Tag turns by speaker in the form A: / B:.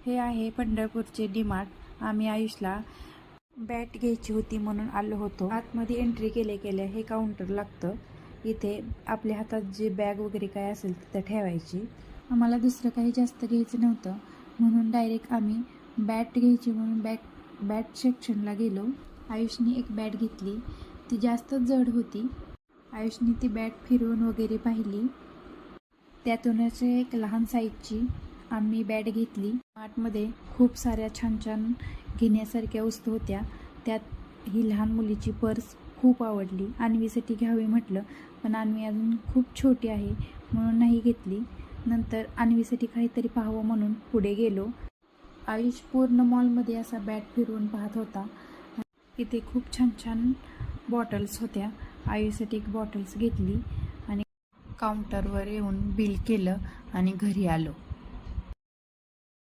A: हे आहे पंढरपूरचे डीमार्ट। आम्ही आयुषला बॅट घ्यायची होती म्हणून आलो होतो। आतमध्ये एंट्री केल्या हे काउंटर लागतं। इथे आपल्या हातात जे बॅग वगैरे काय असेल तिथं ठेवायची। आम्हाला दुसरं काही जास्त घ्यायचं नव्हतं म्हणून डायरेक्ट आम्ही बॅट घ्यायची म्हणून बॅट सेक्शनला गेलो। आयुषने एक बॅट घेतली, ती जास्तच जड होती। आयुषने ती बॅट फिरवून वगैरे पाहिली, त्यातूनच एक लहान साईजची आम्ही बॅट घेतली। मार्टमध्ये खूप साऱ्या छान छान घेण्यासारख्या वस्तू होत्या। त्यात ही लहान मुलीची पर्स खूप आवडली। अन्वीसाठी घ्यावी म्हटलं, पण अन्वी अजून खूप छोटी आहे म्हणून नाही घेतली। नंतर अन्वीसाठी काहीतरी पाहावं म्हणून पुढे गेलो। आयुष पूर्ण मॉलमध्ये असा बॅट फिरवून पाहत होता। इथे खूप छान छान बॉटल्स होत्या। आयुषसाठी एक बॉटल्स घेतली आणि काउंटरवर येऊन बिल केलं आणि घरी आलो।